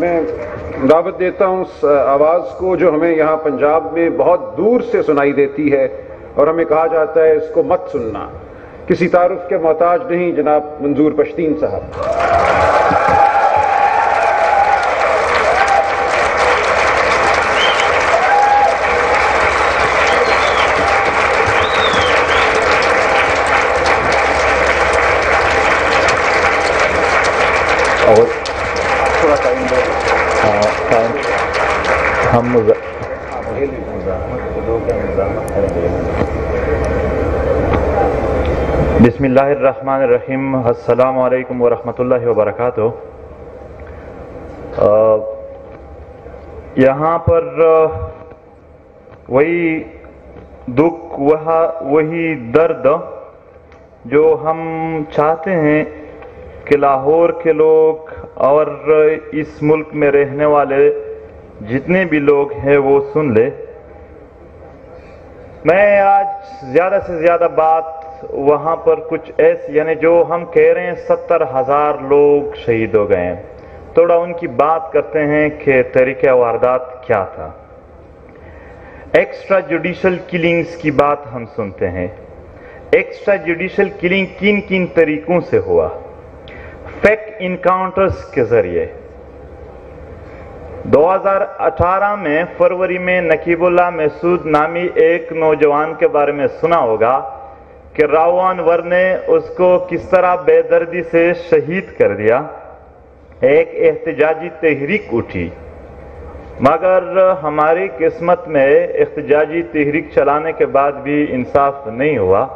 میں دعوت دیتا ہوں اس آواز کو جو ہمیں یہاں پنجاب میں بہت دور سے سنائی دیتی ہے اور ہمیں کہا جاتا ہے اس کو مت سننا. کسی تعارف کے محتاج نہیں جناب منظور پشتین صاحب. اور تھوڑا ٹائم دو. ہم بسم اللہ الرحمن الرحیم. السلام علیکم ورحمۃ اللہ وبرکاتہ. یہاں پر وہی دکھ وہی درد جو ہم چاہتے ہیں کہ لاہور کے لوگ اور اس ملک میں رہنے والے جتنے بھی لوگ ہیں وہ سن لے. میں آج زیادہ سے زیادہ بات وہاں پر کچھ ایسی یعنی جو ہم کہہ رہے ہیں 70,000 لوگ شہید ہو گئے ہیں، تھوڑا ان کی بات کرتے ہیں کہ طریقہ واردات کیا تھا. ایکسٹرا جوڈیشل کلنگز کی بات ہم سنتے ہیں. ایکسٹرا جوڈیشل کلنگ کن کن طریقوں سے ہوا؟ فیک انکاؤنٹرز کے ذریعے. 2018 میں فروری میں نقیب اللہ محسود نامی ایک نوجوان کے بارے میں سنا ہوگا کہ راؤ انور نے اس کو کس طرح بے دردی سے شہید کر دیا. ایک احتجاجی تحریک اٹھی، مگر ہماری قسمت میں احتجاجی تحریک چلانے کے بعد بھی انصاف نہیں ہوا.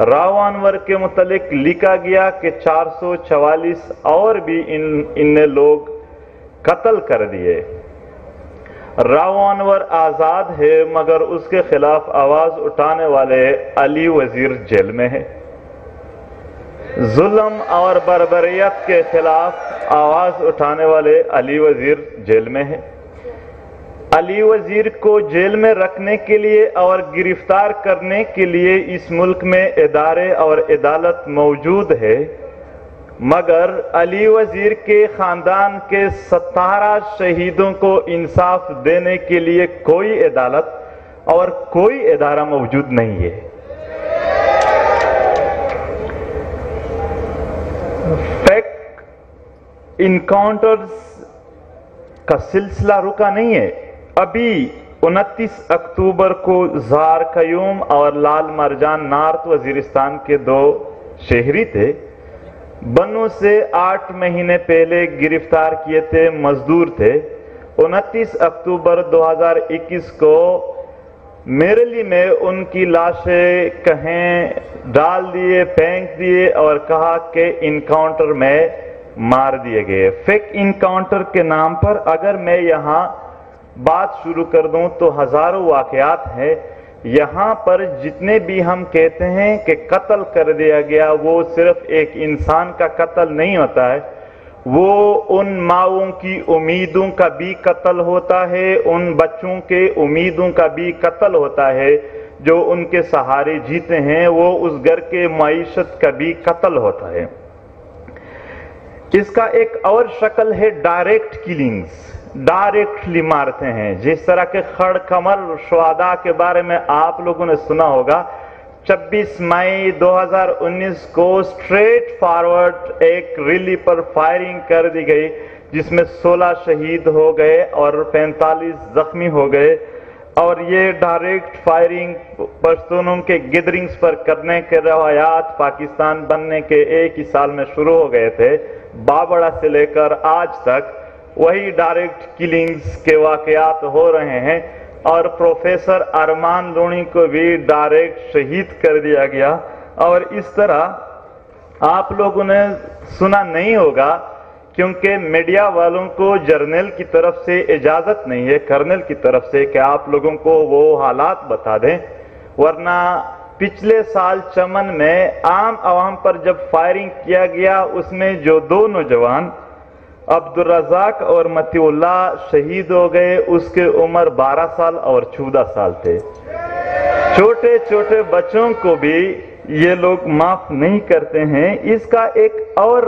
راؤ انور کے متعلق لکھا گیا کہ 444 اور بھی ان نے لوگ قتل کر دیے. راؤ انور آزاد ہے مگر اس کے خلاف آواز اٹھانے والے علی وزیر جیل میں ہے. ظلم اور بربریت کے خلاف آواز اٹھانے والے علی وزیر جیل میں ہے. علی وزیر کو جیل میں رکھنے کے لیے اور گرفتار کرنے کے لیے اس ملک میں ادارے اور عدالت موجود ہے، مگر علی وزیر کے خاندان کے 17 شہیدوں کو انصاف دینے کے لیے کوئی عدالت اور کوئی ادارہ موجود نہیں ہے. فیک انکاؤنٹرز کا سلسلہ رکا نہیں ہے. ابھی 29 اکتوبر کو زار قیوم اور لال مرجان نارتھ وزیرستان کے 2 شہری تھے. بنو سے 8 مہینے پہلے گرفتار کیے تھے، مزدور تھے. 29 اکتوبر 2021 کو میرلی میں ان کی لاشیں کہیں ڈال دیے، پھینک دیے اور کہا کہ انکاؤنٹر میں مار دیے گئے. فیک انکاؤنٹر کے نام پر اگر میں یہاں بات شروع کر دوں تو ہزاروں واقعات ہیں. یہاں پر جتنے بھی ہم کہتے ہیں کہ قتل کر دیا گیا، وہ صرف ایک انسان کا قتل نہیں ہوتا ہے، وہ ان ماؤں کی امیدوں کا بھی قتل ہوتا ہے، ان بچوں کے امیدوں کا بھی قتل ہوتا ہے جو ان کے سہارے جیتے ہیں، وہ اس گھر کے معیشت کا بھی قتل ہوتا ہے. اس کا ایک اور شکل ہے ڈائریکٹ کلنگز. ڈائریکٹلی مارتے ہیں، جس طرح کے خڑ کمر شہداء کے بارے میں آپ لوگوں نے سنا ہوگا. 26 مئی 2019 کو سٹریٹ فارورڈ ایک ریلی پر فائرنگ کر دی گئی جس میں 16 شہید ہو گئے اور 45 زخمی ہو گئے. اور یہ ڈائریکٹ فائرنگ پشتونوں کے گیدرنگز پر کرنے کے روایات پاکستان بننے کے 1 ہی سال میں شروع ہو گئے تھے. بابڑا سے لے کر آج تک وہی ڈائریکٹ کلنگز کے واقعات ہو رہے ہیں. اور پروفیسر ارمان لونی کو بھی ڈائریکٹ شہید کر دیا گیا. اور اس طرح آپ لوگوں نے سنا نہیں ہوگا کیونکہ میڈیا والوں کو جرنیل کی طرف سے اجازت نہیں ہے، کرنل کی طرف سے، کہ آپ لوگوں کو وہ حالات بتا دیں. ورنہ پچھلے سال چمن میں عام عوام پر جب فائرنگ کیا گیا اس میں جو 2 نوجوان عبدالرزاق اور متی اللہ شہید ہو گئے، اس کے عمر 12 سال اور 14 سال تھے. چھوٹے چھوٹے بچوں کو بھی یہ لوگ معاف نہیں کرتے ہیں. اس کا ایک اور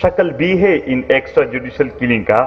شکل بھی ہے ان ایکسٹرا جوڈیشل کلنگ کا.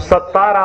17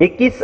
21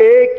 1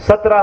17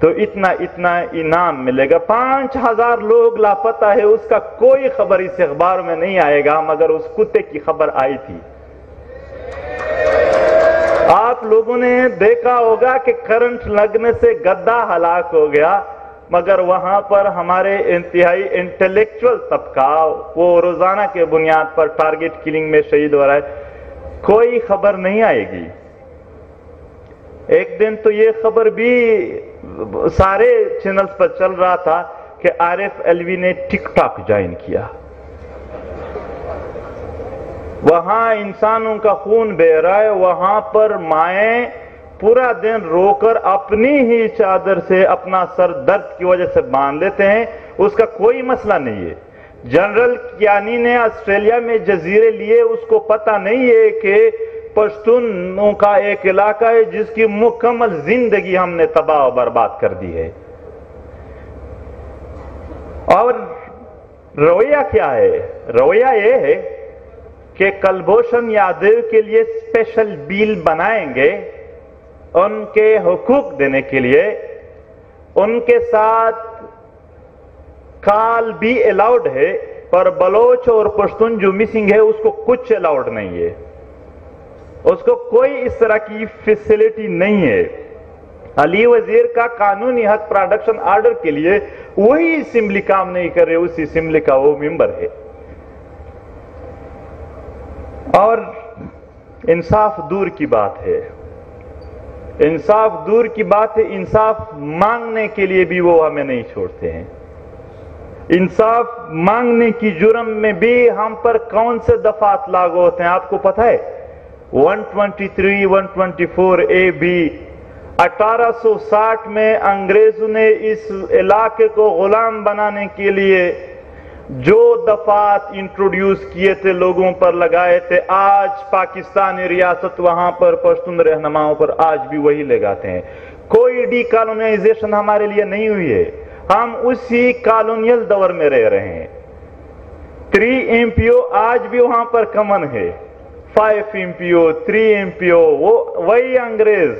تو اتنا اتنا انعام ملے گا. 5000 لوگ لاپتہ ہے, اس کا کوئی خبر اس اخبار میں نہیں آئے گا, مگر اس کتے کی خبر آئی تھی. آپ لوگوں نے دیکھا ہوگا کہ کرنٹ لگنے سے گدھا ہلاک ہو گیا, مگر وہاں پر ہمارے انتہائی انٹلیکچول طبقہ وہ روزانہ کے بنیاد پر ٹارگٹ کلنگ میں شہید ہو رہا ہے, کوئی خبر نہیں آئے گی. ایک دن تو یہ خبر بھی سارے چینلز پر چل رہا تھا کہ عارف علوی نے ٹک ٹاک جوائن کیا. وہاں انسانوں کا خون بہ رہا ہے, وہاں پر مائیں پورا دن رو کر اپنی ہی چادر سے اپنا سر درد کی وجہ سے باندھ لیتے ہیں, اس کا کوئی مسئلہ نہیں ہے. جنرل کیانی نے آسٹریلیا میں جزیرے لیے, اس کو پتہ نہیں ہے کہ پشتونوں کا ایک علاقہ ہے جس کی مکمل زندگی ہم نے تباہ و برباد کر دی ہے. اور رویہ کیا ہے؟ رویہ یہ ہے کہ کلبھوشن یادو کے لیے اسپیشل بیل بنائیں گے ان کے حقوق دینے کے لیے, ان کے ساتھ کال بھی الاؤڈ ہے, پر بلوچ اور پشتون جو مسنگ ہے اس کو کچھ الاؤڈ نہیں ہے, اس کو کوئی اس طرح کی فیسلٹی نہیں ہے. علی وزیر کا قانونی حق پروڈکشن آرڈر کے لیے وہی اسمبلی کام نہیں کر رہے, اسی اسمبلی کا وہ ممبر ہے. اور انصاف دور کی بات ہے, انصاف دور کی بات ہے, انصاف مانگنے کے لیے بھی وہ ہمیں نہیں چھوڑتے ہیں. انصاف مانگنے کی جرم میں بھی ہم پر کون سے دفعات لاگو ہوتے ہیں آپ کو پتہ ہے؟ 123 124 اے بی. 1860 میں انگریزوں نے اس علاقے کو غلام بنانے کے لیے جو دفعات انٹروڈیوس کیے تھے, لوگوں پر لگائے تھے, آج پاکستانی ریاست وہاں پر پشتون رہنماؤں پر آج بھی وہی لگاتے ہیں. کوئی ڈی کالونائزیشن ہمارے لیے نہیں ہوئی ہے, ہم اسی کالونیل دور میں رہ رہے ہیں. 3 MPO آج بھی وہاں پر کمن ہے, 5 MPO 3 MPO, وہی انگریز.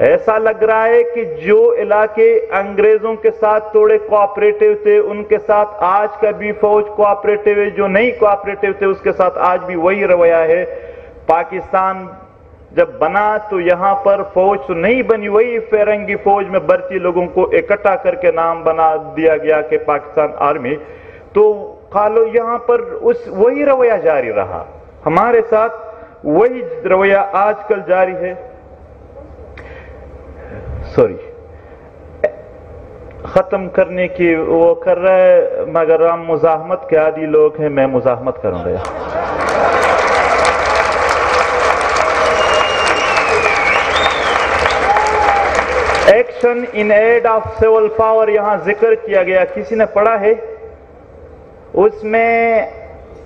ایسا لگ رہا ہے کہ جو علاقے انگریزوں کے ساتھ تھوڑے کوآپریٹو تھے ان کے ساتھ آج کا بھی فوج کوآپریٹو ہے, جو نہیں کوآپریٹو تھے اس کے ساتھ آج بھی وہی رویہ ہے. پاکستان جب بنا تو یہاں پر فوج تو نہیں بنی, وہی فرنگی فوج میں بھرتی لوگوں کو اکٹھا کر کے نام بنا دیا گیا کہ پاکستان آرمی. تو قالو یہاں پر وہی رویہ جاری رہا, ہمارے ساتھ وہی رویہ آج کل جاری ہے. سوری, ختم کرنے کی وہ کر رہا ہے, مگر ہم مزاحمت کے عادی لوگ ہیں, میں مزاحمت کروں گا. Action in aid of civil power یہاں ذکر کیا گیا, کسی نے پڑھا ہے؟ اس میں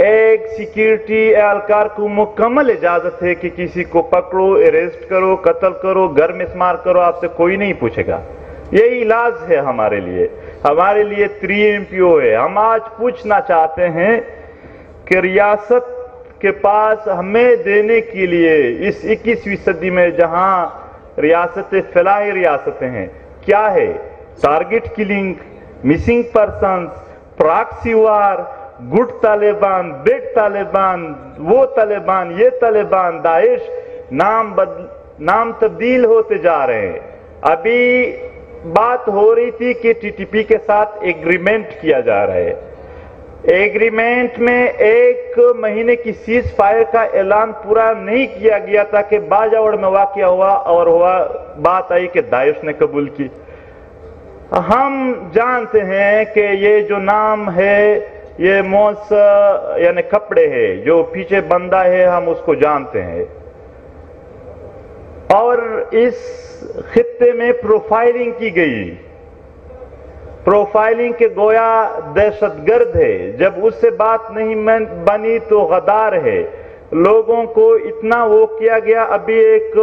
ایک سیکیورٹی اہلکار کو مکمل اجازت ہے کہ کسی کو پکڑو, اریسٹ کرو, قتل کرو, گھر میں اسمار کرو, آپ سے کوئی نہیں پوچھے گا. یہی علاج ہے ہمارے لیے 3 MPO ہے. ہم آج پوچھنا چاہتے ہیں کہ ریاست کے پاس ہمیں دینے کے لیے اس 21ویں صدی میں جہاں ریاستیں فلاحی ریاستیں ہیں, کیا ہے؟ Target killing, missing persons, proxy war, good Taliban, bad Taliban, وہ طالبان, یہ طالبان, داعش, نام تبدیل ہوتے جا رہے ہیں. ابھی بات ہو رہی تھی کہ TTP کے ساتھ ایگریمنٹ کیا جا رہا ہے. ایگریمنٹ میں 1 مہینے کی سیز فائر کا اعلان پورا نہیں کیا گیا تھا کہ باجوڑ میں واقعہ ہوا اور بات آئی کہ داعش نے قبول کی. ہم جانتے ہیں کہ یہ جو نام ہے یہ موس یعنی کپڑے ہے, جو پیچھے بندہ ہے ہم اس کو جانتے ہیں. اور اس خطے میں پروفائلنگ کی گئی, پروفائلنگ کے گویا دہشت گرد ہے, جب اس سے بات نہیں بنی تو غدار ہے. لوگوں کو اتنا وہ کیا گیا. ابھی ایک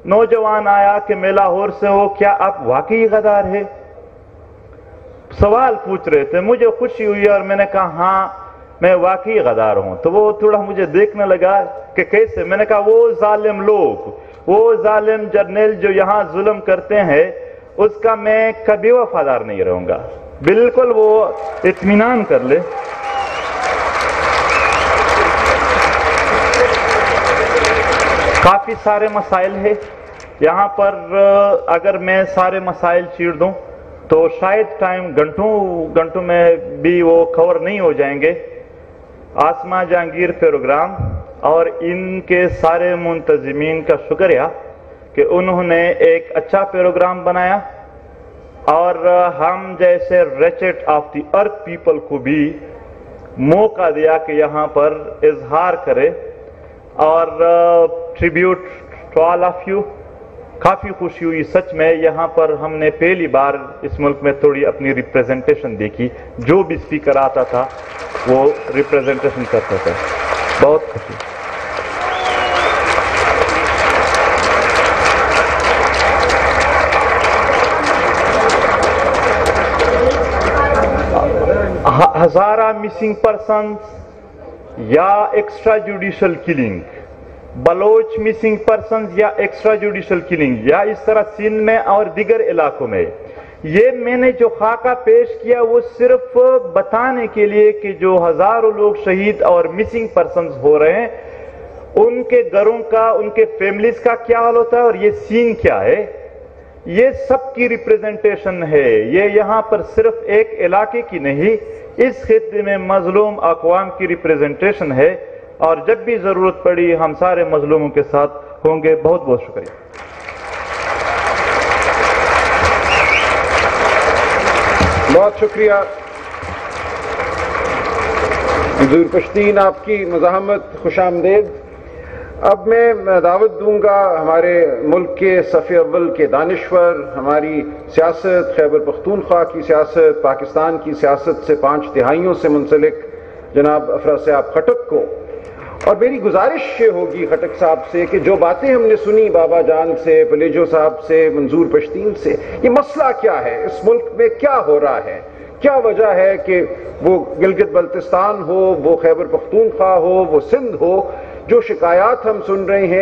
نوجوان آیا کہ میں لاہور سے ہو, کیا آپ واقعی غدار ہے؟ سوال پوچھ رہے تھے, مجھے خوشی ہوئی اور میں نے کہا ہاں میں واقعی غدار ہوں. تو وہ تھوڑا مجھے دیکھنے لگا کہ کیسے. میں نے کہا وہ ظالم لوگ, وہ ظالم جرنیل جو یہاں ظلم کرتے ہیں اس کا میں کبھی وفادار نہیں رہوں گا. بالکل وہ اطمینان کر لے. کافی سارے مسائل ہیں یہاں پر. اگر میں سارے مسائل چیڑ دوں تو شاید ٹائم گھنٹوں میں بھی وہ کور نہیں ہو جائیں گے. آسما جہانگیر پروگرام اور ان کے سارے منتظمین کا شکریہ کہ انہوں نے ایک اچھا پروگرام بنایا اور ہم جیسے ریچٹ آف دی ارتھ پیپل کو بھی موقع دیا کہ یہاں پر اظہار کرے. اور tribute to all of you. کافی خوشی ہوئی سچ میں. یہاں پر ہم نے پہلی بار اس ملک میں تھوڑی اپنی ریپریزنٹیشن دیکھی. جو بھی اسپیکر آتا تھا وہ ریپریزنٹیشن کرتا تھا. بہت خوشی. ہزارہ مسنگ پرسنز یا extra judicial killing, Baloch missing persons یا ایکسٹرا جوڈیشل کلنگ, یا اس طرح سندھ میں اور دیگر علاقوں میں. یہ میں نے جو خاکہ پیش کیا وہ صرف بتانے کے لیے کہ جو ہزاروں لوگ شہید اور مسنگ پرسنز ہو رہے ہیں ان کے گھروں کا, ان کے فیملیز کا کیا حال ہوتا ہے اور یہ سین کیا ہے. یہ سب کی ریپریزنٹیشن ہے. یہ یہاں پر صرف ایک علاقے کی نہیں, اس خطے میں مظلوم اقوام کی ریپریزنٹیشن ہے. اور جب بھی ضرورت پڑی ہم سارے مظلوموں کے ساتھ ہوں گے. بہت بہت شکریہ. بہت شکریہ منظور پشتین, آپ کی مزاحمت خوش آمدید. اب میں دعوت دوں گا ہمارے ملک کے صف اول کے دانشور, ہماری سیاست, خیبر پختونخوا کی سیاست, پاکستان کی سیاست سے 5 دہائیوں سے منسلک جناب افراز صاحب خٹک کو. اور میری گزارش یہ ہوگی خٹک صاحب سے کہ جو باتیں ہم نے سنی بابا جان سے, پلیجو صاحب سے, منظور پشتین سے, یہ مسئلہ کیا ہے, اس ملک میں کیا ہو رہا ہے, کیا وجہ ہے کہ وہ گلگت بلتستان ہو, وہ خیبر پختونخوا ہو, وہ سندھ ہو, جو شکایات ہم سن رہے ہیں